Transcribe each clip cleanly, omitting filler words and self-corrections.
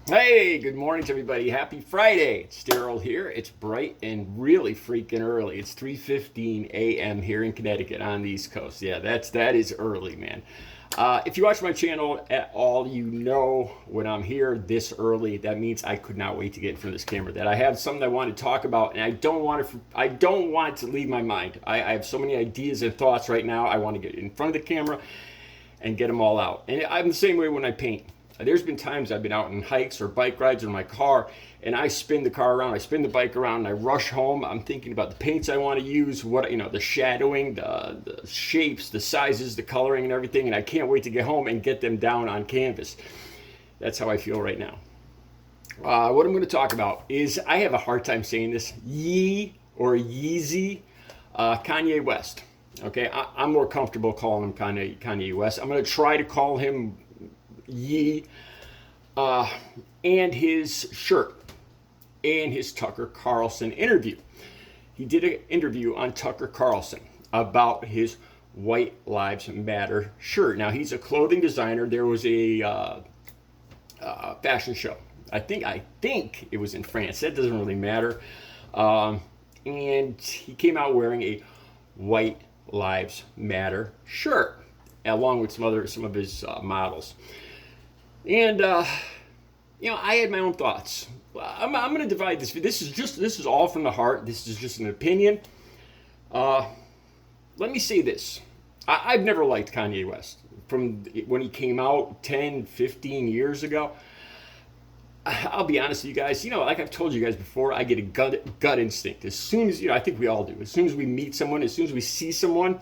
Hey, good morning to everybody. Happy Friday. It's Daryl here. It's bright and really freaking early. It's 3:15 a.m. here in Connecticut on the East Coast. Yeah, that is early, man. If you watch my channel at all, you know when I'm here this early, that means I could not wait to get in front of this camera. That I have something I want to talk about, and I don't want it to leave my mind. I have so many ideas and thoughts right now. I want to get in front of the camera and get them all out. And I'm the same way when I paint. There's been times I've been out on hikes or bike rides in my car, and I spin the car around, I spin the bike around, and I rush home. I'm thinking about the paints I want to use, the shadowing, the shapes, the sizes, the coloring, and everything, and I can't wait to get home and get them down on canvas. That's how I feel right now. What I'm going to talk about is, I have a hard time saying this, YEZZY, Kanye West. Okay, I'm more comfortable calling him Kanye West. I'm going to try to call him Ye, and his shirt and his Tucker Carlson interview. He did an interview on Tucker Carlson about his White Lives Matter shirt. Now, he's a clothing designer. There was a fashion show. I think it was in France. That doesn't really matter. And he came out wearing a White Lives Matter shirt, along with some of his models. And I had my own thoughts. I'm going to divide this. This is all from the heart. This is just an opinion. Let me say this. I've never liked Kanye West. From when he came out 10, 15 years ago, I'll be honest with you guys. Like I've told you guys before, I get a gut instinct. As soon as, I think we all do. As soon as we meet someone, as soon as we see someone,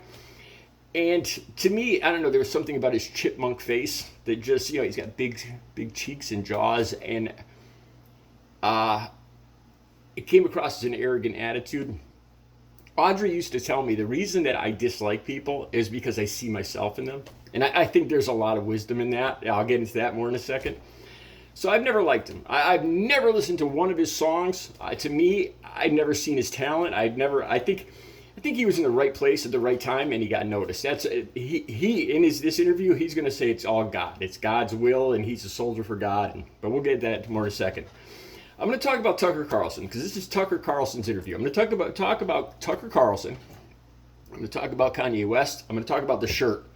and to me, I don't know, there was something about his chipmunk face that just, he's got big cheeks and jaws, and it came across as an arrogant attitude. Audrey used to tell me the reason that I dislike people is because I see myself in them. And I think there's a lot of wisdom in that. I'll get into that more in a second. So I've never liked him. I've never listened to one of his songs. To me, I've never seen his talent. I think he was in the right place at the right time, and he got noticed. That's he in this interview, he's going to say it's all God. It's God's will, and he's a soldier for God. But we'll get that more in a second. I'm going to talk about Tucker Carlson, because this is Tucker Carlson's interview. I'm going to talk about Tucker Carlson. I'm going to talk about Kanye West. I'm going to talk about the shirt.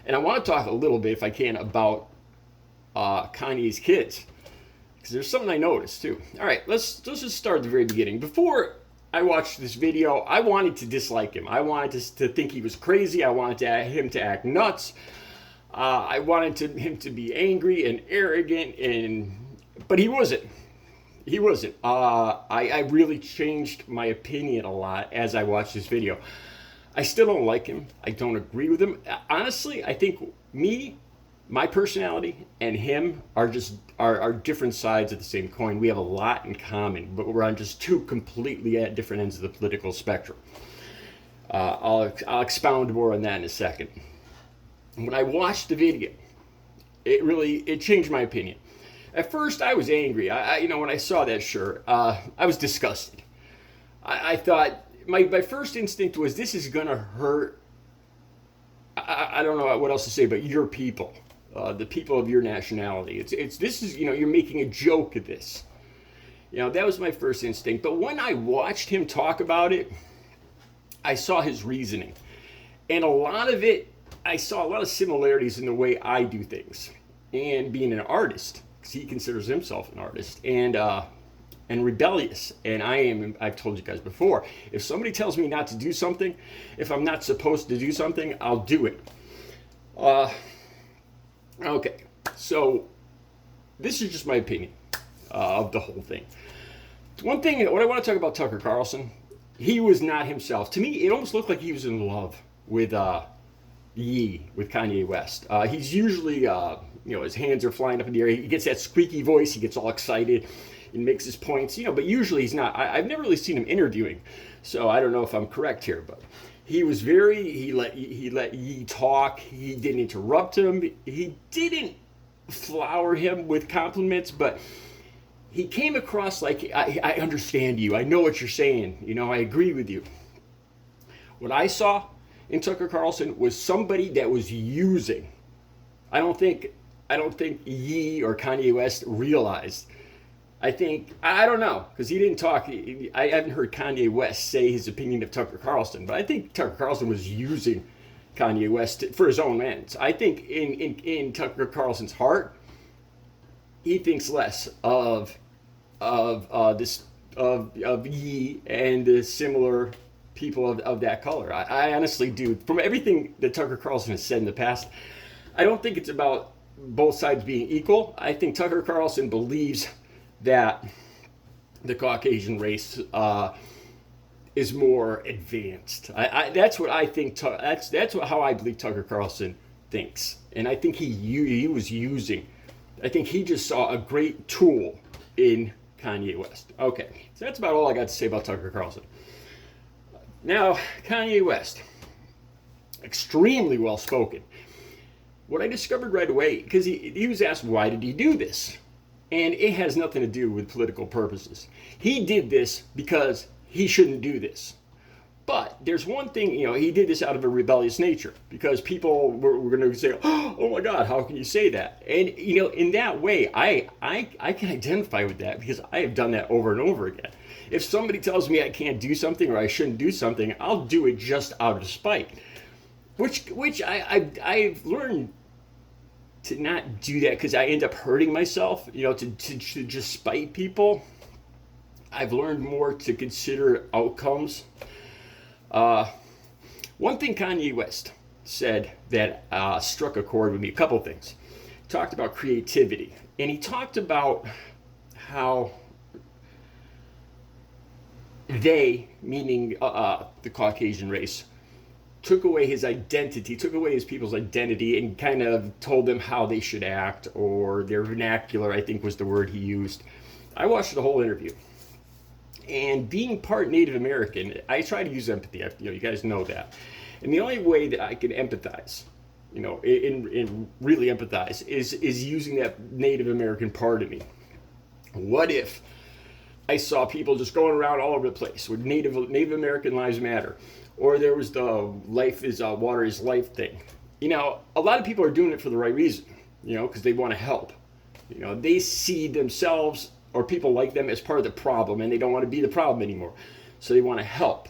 And I want to talk a little bit, if I can, about Kanye's kids, because there's something I noticed, too. All right, let's just start at the very beginning. Before I watched this video, I wanted to dislike him. I wanted to think he was crazy. I wanted him to act nuts. I wanted him to be angry and arrogant, but he wasn't. He wasn't. I really changed my opinion a lot as I watched this video. I still don't like him. I don't agree with him. Honestly, I think my personality and him are different sides of the same coin. We have a lot in common, but we're on just two completely at different ends of the political spectrum. I'll expound more on that in a second. When I watched the video, it changed my opinion. At first, I was angry. When I saw that shirt, I was disgusted. I thought, my first instinct was, this is gonna hurt. I don't know what else to say, but your people. The people of your nationality. You're making a joke of this. That was my first instinct. But when I watched him talk about it, I saw his reasoning. And I saw a lot of similarities in the way I do things. And being an artist, because he considers himself an artist, and rebellious. And I've told you guys before, if somebody tells me not to do something, if I'm not supposed to do something, I'll do it. Okay, so this is just my opinion of the whole thing. One thing, what I want to talk about Tucker Carlson, he was not himself. To me, it almost looked like he was in love with Kanye West. He's usually, his hands are flying up in the air. He gets that squeaky voice. He gets all excited and makes his points, but usually he's not. I've never really seen him interviewing, so I don't know if I'm correct here, but he was he let Ye talk. He didn't interrupt him. He didn't flower him with compliments, but he came across like, I understand you. I know what you're saying. I agree with you. What I saw in Tucker Carlson was somebody that was using. I don't think I don't think Ye or Kanye West realized. I don't know, because he didn't talk. I haven't heard Kanye West say his opinion of Tucker Carlson, but I think Tucker Carlson was using Kanye West for his own ends. I think in Tucker Carlson's heart, he thinks less of Ye and the similar people of that color. I honestly do. From everything that Tucker Carlson has said in the past, I don't think it's about both sides being equal. I think Tucker Carlson believes that the Caucasian race is more advanced. That's what I think. How I believe Tucker Carlson thinks, and I think he was using. I think he just saw a great tool in Kanye West. Okay, so that's about all I got to say about Tucker Carlson. Now, Kanye West, extremely well spoken. What I discovered right away, because he was asked why did he do this, and it has nothing to do with political purposes. He did this because he shouldn't do this. But there's one thing, he did this out of a rebellious nature, because people were going to say, oh my God, how can you say that? And, in that way, I can identify with that, because I have done that over and over again. If somebody tells me I can't do something or I shouldn't do something, I'll do it just out of spite. Which I've learned to not do that, because I end up hurting myself, to just spite people. I've learned more to consider outcomes. One thing Kanye West said that struck a chord with me, a couple things. He talked about creativity, and he talked about how they, meaning the Caucasian race, took away his identity, took away his people's identity, and kind of told them how they should act, or their vernacular, I think was the word he used. I watched the whole interview. And being part Native American, I try to use empathy. You guys know that. And the only way that I can empathize, and really empathize, is using that Native American part of me. What if I saw people just going around all over the place with Native American lives matter, or there was the life is water is life thing? A lot of people are doing it for the right reason, because they want to help. They see themselves or people like them as part of the problem, and they don't want to be the problem anymore, so they want to help.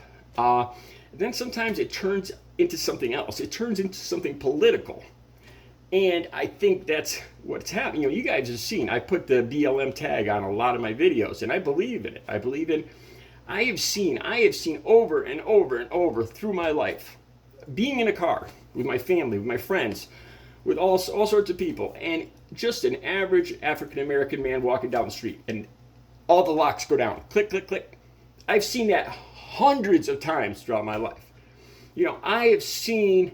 Then sometimes it turns into something else. It turns into something political, and I think that's what's happening. You guys have seen, I put the BLM tag on a lot of my videos, and I believe in it. I have seen over and over and over through my life, being in a car with my family, with my friends, with all sorts of people, and just an average African-American man walking down the street, and all the locks go down. Click, click, click. I've seen that hundreds of times throughout my life. I have seen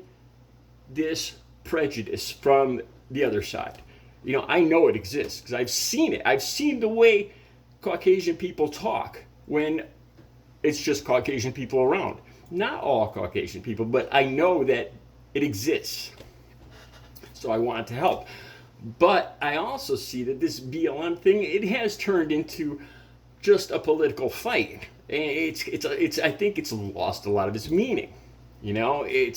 this prejudice from the other side. I know it exists, because I've seen it. I've seen the way Caucasian people talk when it's just Caucasian people around. Not all Caucasian people, but I know that it exists. So I wanted to help. But I also see that this BLM thing, it has turned into just a political fight. And I think it's lost a lot of its meaning. I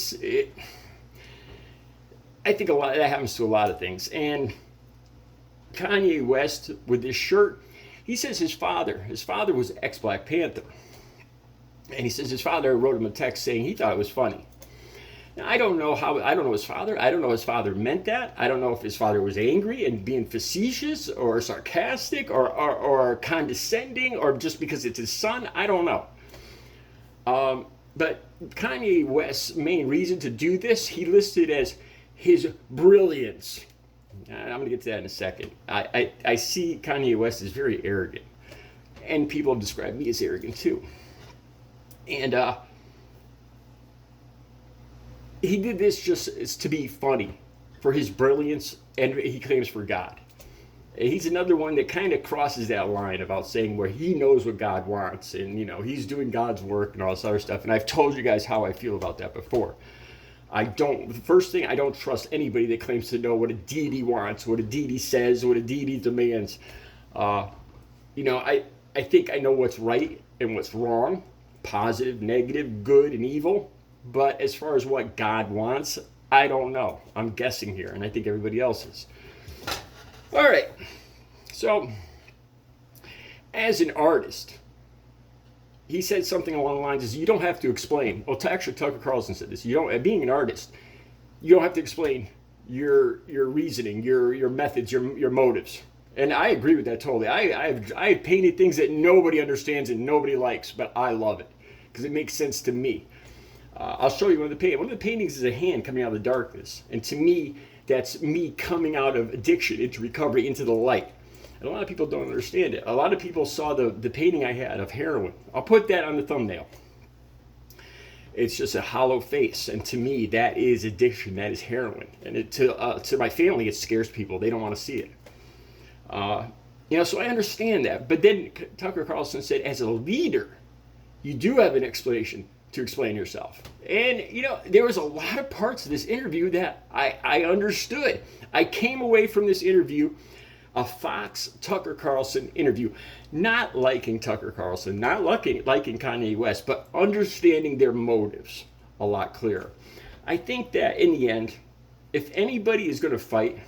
think a lot that happens to a lot of things. And Kanye West with this shirt, he says his father was ex-Black Panther. And he says his father wrote him a text saying he thought it was funny. Now, I don't know his father. I don't know if his father meant that. I don't know if his father was angry and being facetious or sarcastic or condescending, or just because it's his son. I don't know. But Kanye West's main reason to do this, he listed as his brilliance. I'm going to get to that in a second. I see Kanye West as very arrogant. And people have described me as arrogant too. And he did this just to be funny, for his brilliance, and he claims for God. And he's another one that kind of crosses that line about saying where he knows what God wants, and he's doing God's work and all this other stuff. And I've told you guys how I feel about that before. The first thing, I don't trust anybody that claims to know what a deity wants, what a deity says, what a deity demands. I think I know what's right and what's wrong, positive, negative, good, and evil. But as far as what God wants, I don't know. I'm guessing here, and I think everybody else is. All right. So, as an artist, he said something along the lines is you don't have to explain. Well, actually, Tucker Carlson said this. You don't. Being an artist, you don't have to explain your reasoning, your methods, your motives. And I agree with that totally. I've painted things that nobody understands and nobody likes, but I love it because it makes sense to me. I'll show you one of the paintings. One of the paintings is a hand coming out of the darkness, and to me, that's me coming out of addiction into recovery, into the light. And a lot of people don't understand it. A lot of people saw the painting I had of heroin. I'll put that on the thumbnail. It's just a hollow face, and to me, that is addiction. That is heroin. And to my family, it scares people. They don't want to see it. So I understand that. But then Tucker Carlson said, as a leader, you do have an explanation to explain yourself. And, there was a lot of parts of this interview that I understood. I came away from this interview, a Fox Tucker Carlson interview, not liking Tucker Carlson, not liking Kanye West, but understanding their motives a lot clearer. I think that in the end, if anybody is going to fight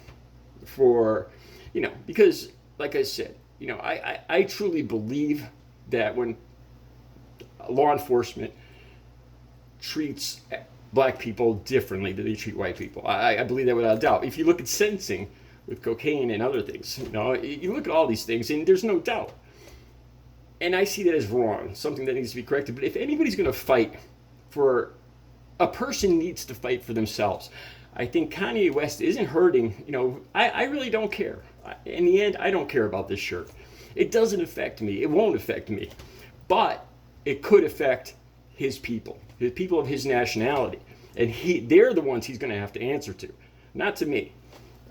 for, because like I said, I truly believe that when law enforcement treats black people differently than they treat white people, I believe that without a doubt. If you look at sentencing with cocaine and other things, you look at all these things and there's no doubt. And I see that as wrong, something that needs to be corrected. But if anybody's going to fight for, a person needs to fight for themselves. I think Kanye West isn't hurting. I really don't care. In the end, I don't care about this shirt. It doesn't affect me. It won't affect me. But it could affect his people of his nationality. And they're the ones he's going to have to answer to, not to me.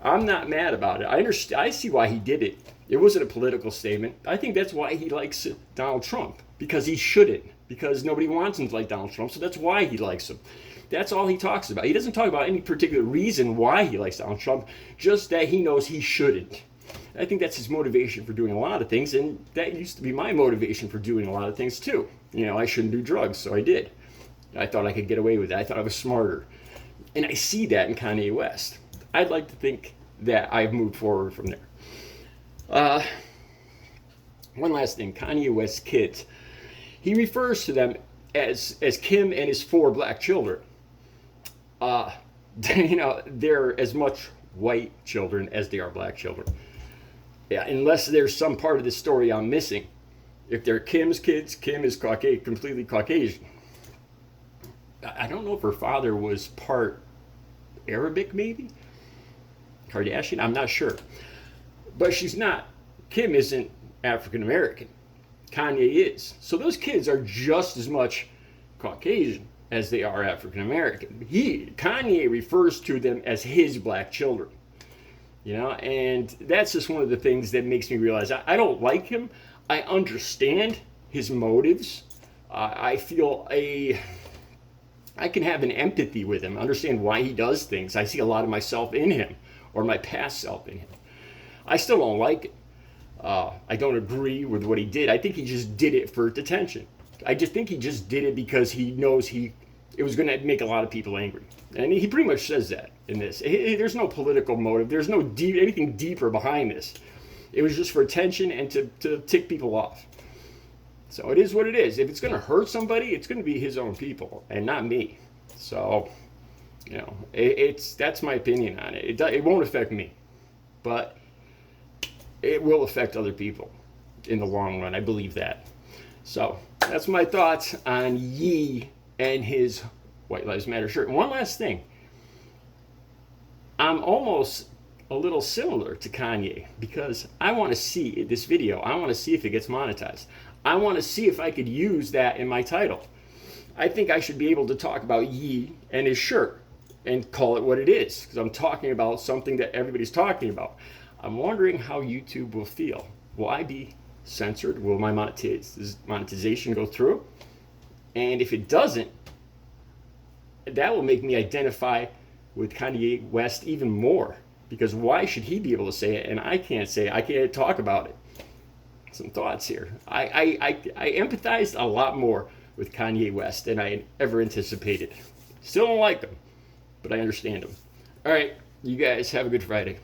I'm not mad about it. I see why he did it. It wasn't a political statement. I think that's why he likes Donald Trump, because he shouldn't, because nobody wants him to like Donald Trump, so that's why he likes him. That's all he talks about. He doesn't talk about any particular reason why he likes Donald Trump, just that he knows he shouldn't. I think that's his motivation for doing a lot of things, and that used to be my motivation for doing a lot of things too. I shouldn't do drugs, so I did. I thought I could get away with it. I thought I was smarter. And I see that in Kanye West. I'd like to think that I've moved forward from there. One last thing, Kanye West's kids. He refers to them as Kim and his 4 black children. They're as much white children as they are black children. Yeah, unless there's some part of the story I'm missing. If they're Kim's kids, Kim is completely Caucasian. I don't know if her father was part Arabic, maybe? Kardashian? I'm not sure. But she's not. Kim isn't African American. Kanye is. So those kids are just as much Caucasian as they are African American. Kanye refers to them as his black children. And that's just one of the things that makes me realize I don't like him. I understand his motives. I feel I can have an empathy with him, understand why he does things. I see a lot of myself in him, or my past self in him. I still don't like it. I don't agree with what he did. I think he just did it for attention. I just think he just did it because he knows it was going to make a lot of people angry. And he pretty much says that in this. There's no political motive. There's no anything deeper behind this. It was just for attention and to tick people off. So it is what it is. If it's going to hurt somebody, it's going to be his own people and not me. So, that's my opinion on it. It won't affect me, but it will affect other people in the long run. I believe that. So that's my thoughts on Ye and his White Lives Matter shirt. And one last thing. I'm almost a little similar to Kanye because I want to see this video. I want to see if it gets monetized. I want to see if I could use that in my title. I think I should be able to talk about Ye and his shirt and call it what it is because I'm talking about something that everybody's talking about. I'm wondering how YouTube will feel. Will I be censored? Will my monetization go through? And if it doesn't, that will make me identify with Kanye West even more. Because why should he be able to say it and I can't say it? I can't talk about it. Some thoughts here. I empathized a lot more with Kanye West than I ever anticipated. Still don't like him, but I understand him. All right, you guys have a good Friday.